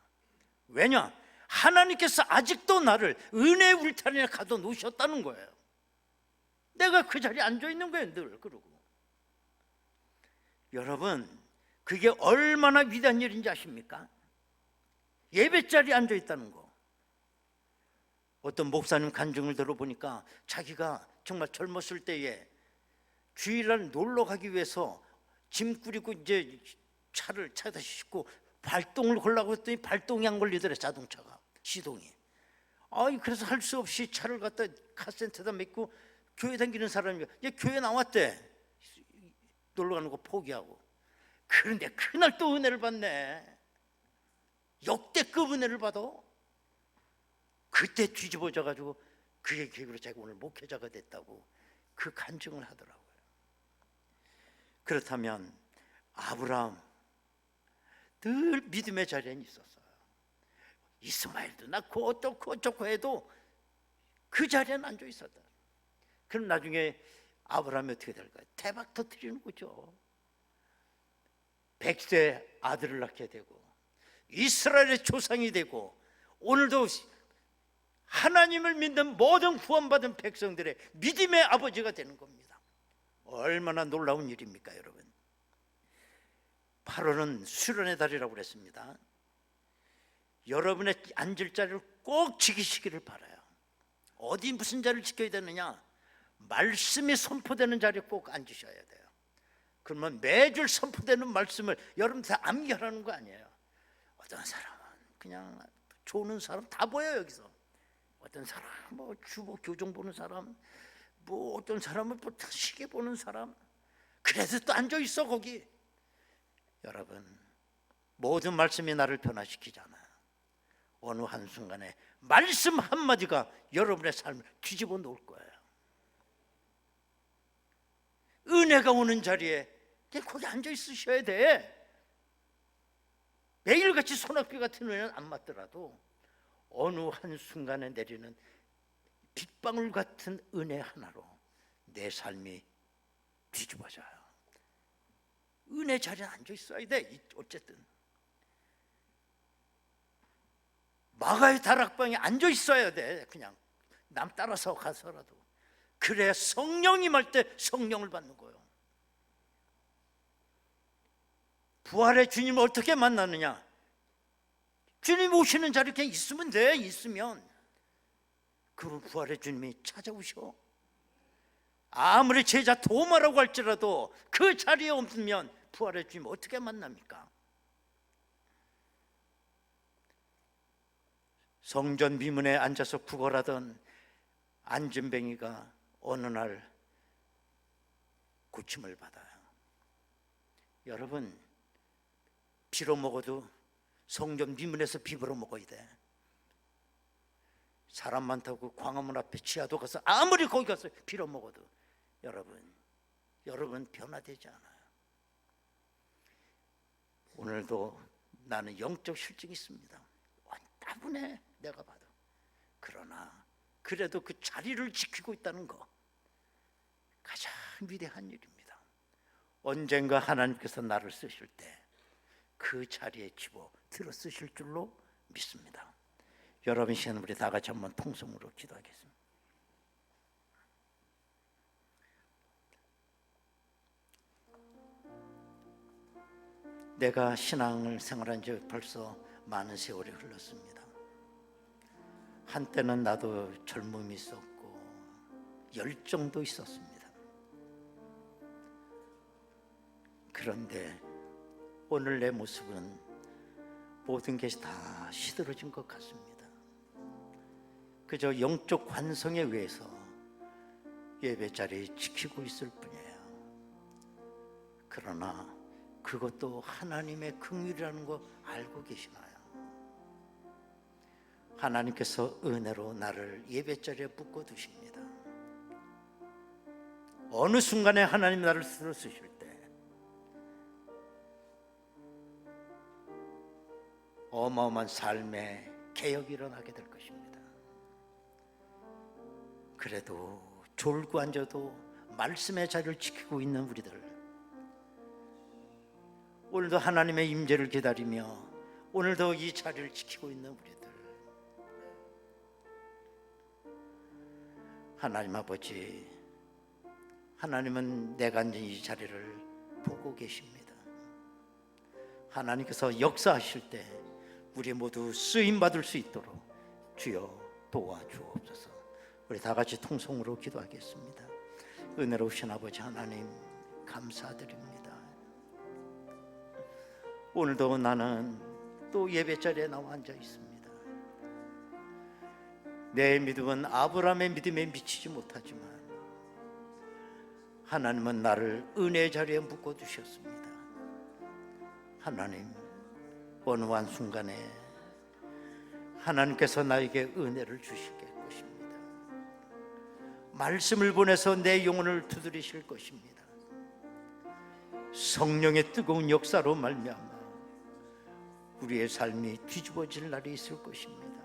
왜냐? 하나님께서 아직도 나를 은혜의 울타리에 가둬 놓으셨다는 거예요. 내가 그 자리에 앉아 있는 거예요 늘. 그러고 여러분, 그게 얼마나 위대한 일인지 아십니까? 예배 자리에 앉아 있다는 거. 어떤 목사님 간증을 들어보니까 자기가 정말 젊었을 때에 주일날 놀러 가기 위해서 짐 꾸리고 이제 차를 차에다 싣고 발동을 걸라고 했더니 발동이 안 걸리더래, 자동차가 시동이. 그래서 할 수 없이 차를 갖다 카센터에다 메고 교회 다니는 사람이 이제 교회 나왔대. 놀러 가는 거 포기하고. 그런데 그날 또 은혜를 받네. 역대급 은혜를 받아. 그때 뒤집어져 가지고 그게 계기로 제가 오늘 목회자가 됐다고 그 간증을 하더라고요. 그렇다면 아브라함 늘 믿음의 자리에 있었어요. 이스마엘도 낳고 어쩌고 해도 그 자리에 앉아 있었다. 그럼 나중에 아브라함이 어떻게 될까요? 대박 터뜨리는 거죠. 100세 아들을 낳게 되고 이스라엘의 조상이 되고 오늘도 하나님을 믿는 모든 구원받은 백성들의 믿음의 아버지가 되는 겁니다. 얼마나 놀라운 일입니까 여러분. 8월은 수련의 달이라고 그랬습니다. 여러분의 앉을 자리를 꼭 지키시기를 바라요. 어디 무슨 자리를 지켜야 되느냐? 말씀이 선포되는 자리에 꼭 앉으셔야 돼요. 그러면 매주 선포되는 말씀을 여러분 다 암기하라는 거 아니에요. 어떤 사람은 그냥 조는 사람 다 보여 여기서. 어떤 사람 뭐 주보 교정 보는 사람, 뭐 어떤 사람은 뭐 시계 보는 사람. 그래서 또 앉아 있어 거기. 여러분, 모든 말씀이 나를 변화시키잖아요. 어느 한순간에 말씀 한마디가 여러분의 삶을 뒤집어 놓을 거예요. 은혜가 오는 자리에 그냥 거기 앉아 있으셔야 돼. 매일같이 소낙비 같은 은혜는 안 맞더라도 어느 한순간에 내리는 빗방울 같은 은혜 하나로 내 삶이 뒤집어져요. 은혜 자리에 앉아 있어야 돼. 어쨌든 마가의 다락방에 앉아 있어야 돼. 그냥 남 따라서 가서라도. 그래야 성령이 임할 때 성령을 받는 거예요. 부활의 주님을 어떻게 만나느냐? 주님 오시는 자리에 그냥 있으면 돼. 있으면 그럼 부활의 주님이 찾아오셔. 아무리 제자 도마라고 할지라도 그 자리에 없으면 부활의 주님 어떻게 만납니까? 성전 미문에 앉아서 구걸하던 안진뱅이가 어느 날 고침을 받아요. 여러분, 빌어 먹어도 성전 미문에서 비벼러 먹어야 돼. 사람 많다고 광화문 앞에 지하도 가서 아무리 거기 가서 빌어 먹어도 여러분 변화되지 않아요. 오늘도 나는 영적 실증이 있습니다. 따분해 내가 봐도. 그러나 그래도 그 자리를 지키고 있다는 거 가장 위대한 일입니다. 언젠가 하나님께서 나를 쓰실 때 그 자리에 집어 들어 쓰실 줄로 믿습니다. 여러분 시간 우리 다 같이 한번 통성으로 기도하겠습니다. 내가 신앙을 생활한 지 벌써 많은 세월이 흘렀습니다. 한때는 나도 젊음이 있었고 열정도 있었습니다. 그런데 오늘 내 모습은 모든 것이 다 시들어진 것 같습니다. 그저 영적 관성에 의해서 예배 자리 지키고 있을 뿐이에요. 그러나 그것도 하나님의 긍휼이라는 거 알고 계시나요? 하나님께서 은혜로 나를 예배자리에 묶어두십니다. 어느 순간에 하나님 나를 쓰실 때 어마어마한 삶의 개혁이 일어나게 될 것입니다. 그래도 졸고 앉아도 말씀의 자리를 지키고 있는 우리들, 오늘도 하나님의 임재를 기다리며 오늘도 이 자리를 지키고 있는 우리들, 하나님 아버지, 하나님은 내가 앉은 이 자리를 보고 계십니다. 하나님께서 역사하실 때 우리 모두 쓰임받을 수 있도록 주여 도와주옵소서. 우리 다 같이 통성으로 기도하겠습니다. 은혜로우신 아버지 하나님 감사드립니다. 오늘도 나는 또 예배자리에 나와 앉아 있습니다. 내 믿음은 아브라함의 믿음에 미치지 못하지만 하나님은 나를 은혜의 자리에 묶어두셨습니다. 하나님, 어느 한순간에 하나님께서 나에게 은혜를 주실 것입니다. 말씀을 보내서 내 영혼을 두드리실 것입니다. 성령의 뜨거운 역사로 말미암아 우리의 삶이 뒤집어질 날이 있을 것입니다.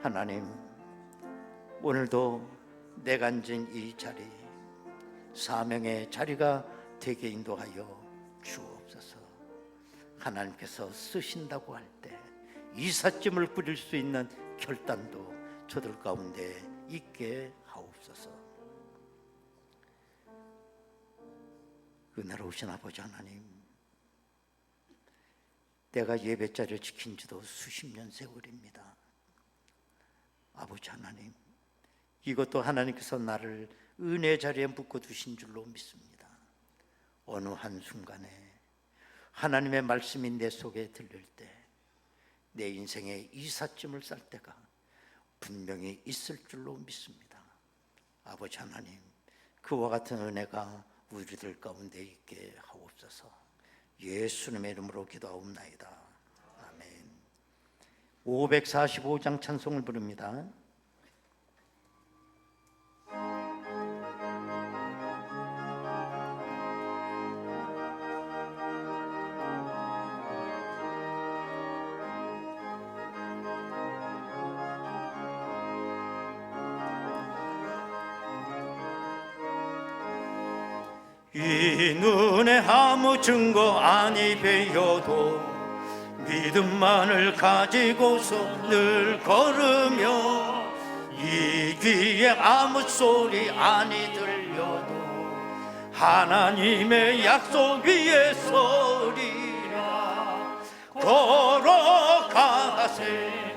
하나님, 오늘도 내가 앉은 이 자리, 사명의 자리가 되게 인도하여 주옵소서. 하나님께서 쓰신다고 할 때 이삿짐을 뿌릴 수 있는 결단도 저들 가운데 있게 하옵소서. 은혜로우신 아버지 하나님, 내가 예배자리를 지킨 지도 수십 년 세월입니다. 아버지 하나님, 이것도 하나님께서 나를 은혜 자리에 묶어두신 줄로 믿습니다. 어느 한순간에 하나님의 말씀이 내 속에 들릴 때 내 인생에 이삿짐을 쌀 때가 분명히 있을 줄로 믿습니다. 아버지 하나님, 그와 같은 은혜가 우리들 가운데 있게 하옵소서. 예수님의 이름으로 기도하옵나이다. 아멘. 545장 찬송을 부릅니다. 이 눈에 아무 증거 아니 배여도 믿음만을 가지고서 늘 걸으며 이 귀에 아무 소리 아니 들려도 하나님의 약속 위에 서리라. 걸어가세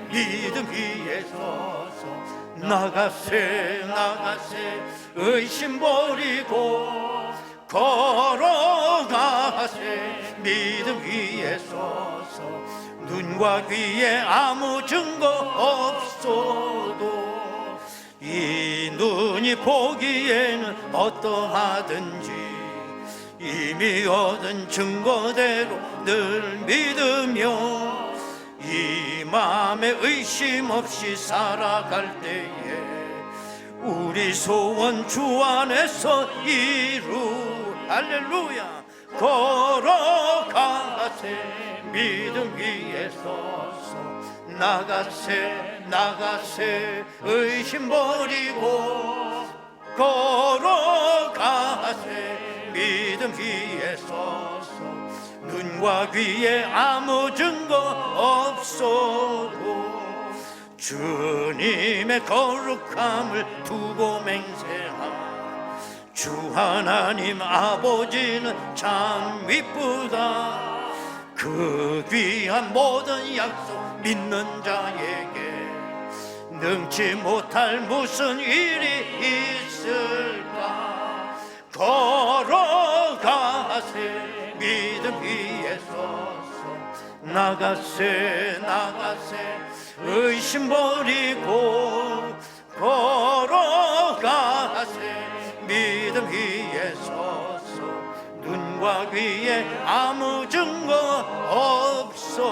믿음 위에 서서 나가세 나가세 의심 버리고 걸어가세 믿음 위에 서서 눈과 귀에 아무 증거 없어도 이 눈이 보기에는 어떠하든지 이미 얻은 증거대로 늘 믿으며 이 마음에 의심 없이 살아갈 때에 우리 소원 주 안에서 할렐루야. 걸어가세 믿음 위에 서서 나가세 나가세 의심 버리고 걸어가세 믿음 위에 서서 눈과 귀에 아무 증거 없어도 주님의 거룩함을 두고 맹세하 주 하나님 아버지는 참 이쁘다. 그 귀한 모든 약속 믿는 자에게 능치 못할 무슨 일이 있을까. 걸어가세 믿음 위에 서서 나가세 나가세 의심 버리고 걸어가세 믿음 위에 서서 눈과 귀에 아무 증거 없어도.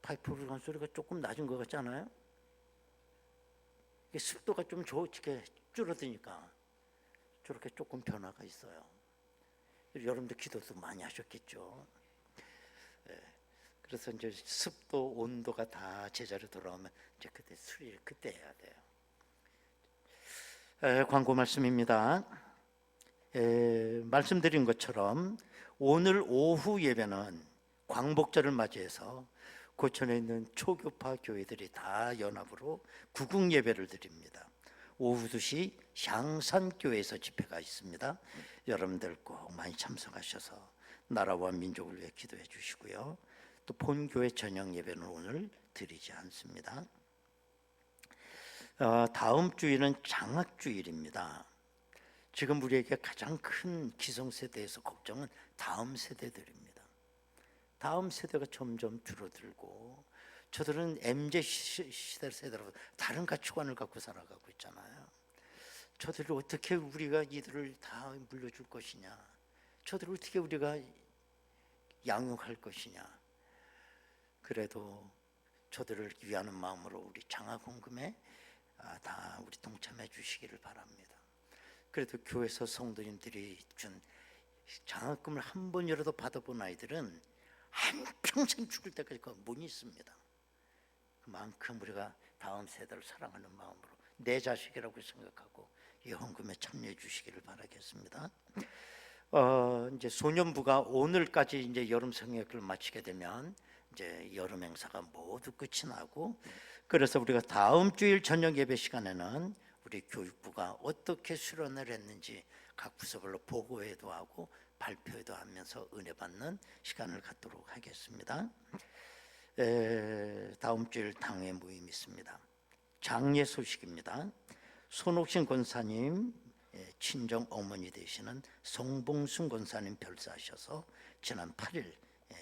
파이프 오르간 소리가 조금 낮은 것 같지 않아요? 이게 습도가 좀 이렇게 줄어드니까 저렇게 조금 변화가 있어요. 여러분들 기도도 많이 하셨겠죠. 그래서 이제 습도, 온도가 다 제자리로 돌아오면 이제 그때 수리를 그때 해야 돼요. 광고 말씀입니다. 말씀드린 것처럼 오늘 오후 예배는 광복절을 맞이해서 고천에 있는 초교파 교회들이 다 연합으로 구국 예배를 드립니다. 오후 2시 향산교회에서 집회가 있습니다. 여러분들 꼭 많이 참석하셔서 나라와 민족을 위해 기도해 주시고요. 또 본교회 저녁 예배는 오늘 드리지 않습니다. 다음 주일은 장학주일입니다. 지금 우리에게 가장 큰 기성세대에서 걱정은 다음 세대들입니다. 다음 세대가 점점 줄어들고 저들은 MZ 시대 세대로 다른 가치관을 갖고 살아가고 있잖아요. 저들을 어떻게 우리가 이들을 다 물려줄 것이냐, 저들을 어떻게 우리가 양육할 것이냐. 그래도 저들을 위하는 마음으로 우리 장학헌금에 다 우리 동참해 주시기를 바랍니다. 그래도 교회에서 성도님들이 준 장학금을 한 번이라도 받아본 아이들은 한평생 죽을 때까지 못 있습니다. 그만큼 우리가 다음 세대를 사랑하는 마음으로 내 자식이라고 생각하고 이 헌금에 참여해 주시기를 바라겠습니다. 이제 소년부가 오늘까지 이제 여름 성역을 마치게 되면 이제 여름 행사가 모두 끝이 나고, 그래서 우리가 다음 주일 저녁 예배 시간에는 우리 교육부가 어떻게 수련을 했는지 각 부서별로 보고회도 하고 발표회도 하면서 은혜 받는 시간을 갖도록 하겠습니다. 다음 주일 당회 모임 있습니다. 장례 소식입니다. 손옥신 권사님 친정 어머니 되시는 송봉순 권사님 별사하셔서 지난 8일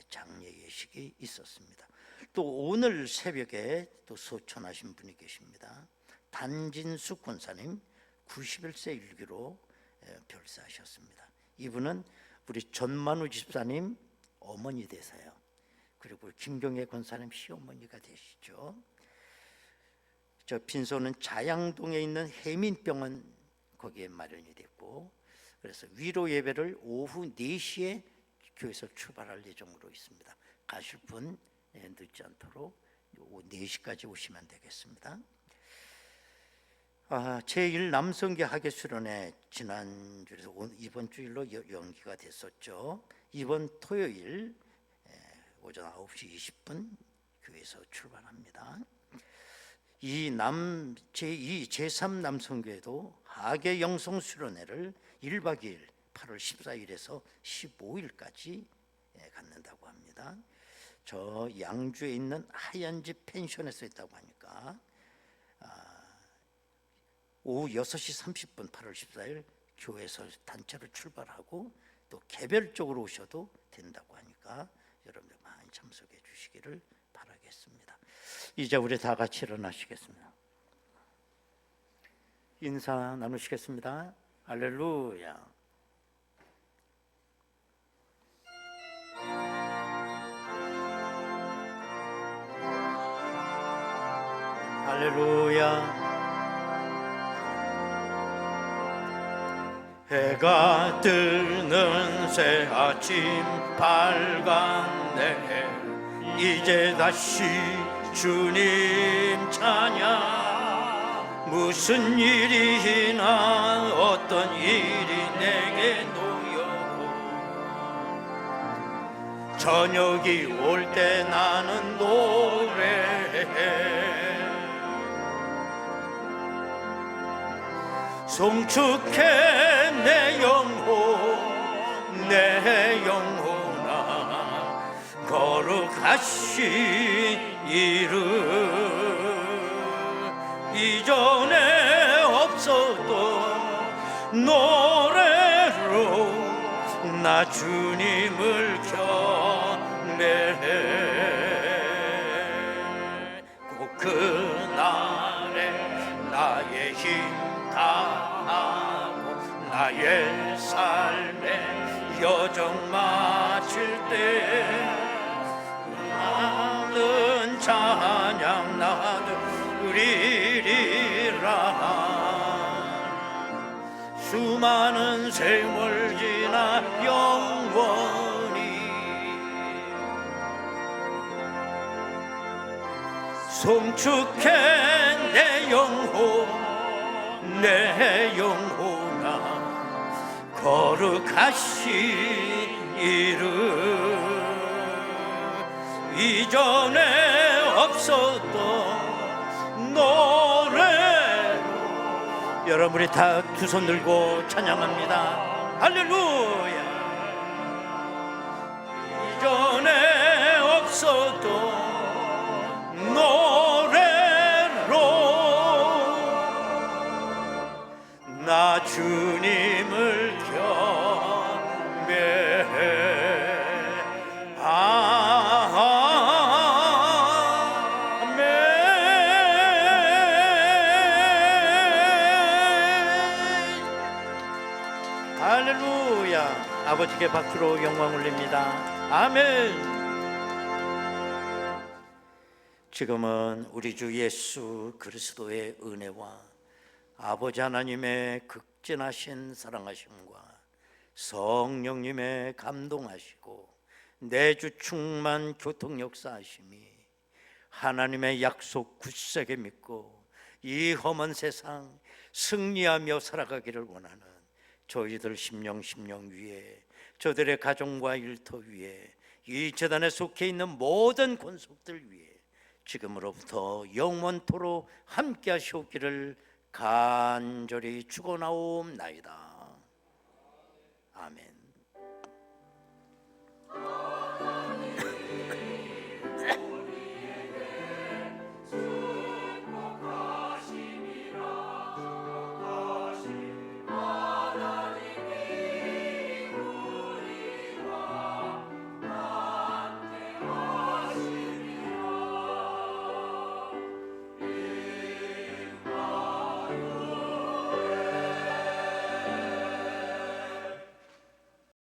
장례 예식이 있었습니다. 또 오늘 새벽에 또 소천하신 분이 계십니다. 단진숙 권사님 91세 일기로 별사하셨습니다. 이분은 우리 전만우 집사님 어머니 되세요. 그리고 김경애 권사님 시어머니가 되시죠. 저 빈소는 자양동에 있는 해민병원 거기에 마련이 됐고, 그래서 위로 예배를 오후 4시에 교회에서 출발할 예정으로 있습니다. 가실 분 늦지 않도록 오후 4시까지 오시면 되겠습니다. 제1 남성계 학예 수련회 지난주에서 이번 주일로 연기가 됐었죠. 이번 토요일 오전 9시 20분 교회에서 출발합니다. 제2, 제3 남성교회도 학예 영성 수련회를 1박 2일 8월 14일에서 15일까지 갖는다고 합니다. 저 양주에 있는 하얀집 펜션에서 있다고 하니까 오후 6시 30분 8월 14일 교회에서 단체로 출발하고 또 개별적으로 오셔도 된다고 하니까 여러분들 많이 참석해 주시기를 바라겠습니다. 이제 우리 다 같이 일어나시겠습니다. 인사 나누시겠습니다. 할렐루야. 할렐루야. 해가 뜨는 새 아침 밝은 내 이제 다시 주님 찬양. 무슨 일이나 어떤 일이 내게 놓여도 저녁이 올 때 나는 노래해. 송축해 내 영혼 내 영혼아 거룩하신 이름. 이전에 없었던 노래로 나 주님을 경배해. 꼭 그날에 나의 힘 다하고 나의 삶의 여정 마칠 때 나는 찬양 나누리라. 수많은 세월 지나 영원히 송축해 내 영혼 내 영혼아 거룩하신 이름. 이전에 없었던 노래로 여러분이 다 두 손 들고 찬양합니다. 할렐루야. 이전에 없었던 노래로 나 주님을 경배해. 아멘. 할렐루야. 아버지께 박수로 영광 올립니다. 아멘. 지금은 우리 주 예수 그리스도의 은혜와 아버지 하나님의 극진하신 사랑하심과 성령님의 감동하시고 내주 충만 교통 역사하심이 하나님의 약속 굳세게 믿고 이 험한 세상 승리하며 살아가기를 원하는 저희들 심령 위에 저들의 가정과 일터 위에 이 재단에 속해 있는 모든 권속들 위에 지금으로부터 영원토록 함께 하시옵기를 간절히 축원하옵나이다. 아멘.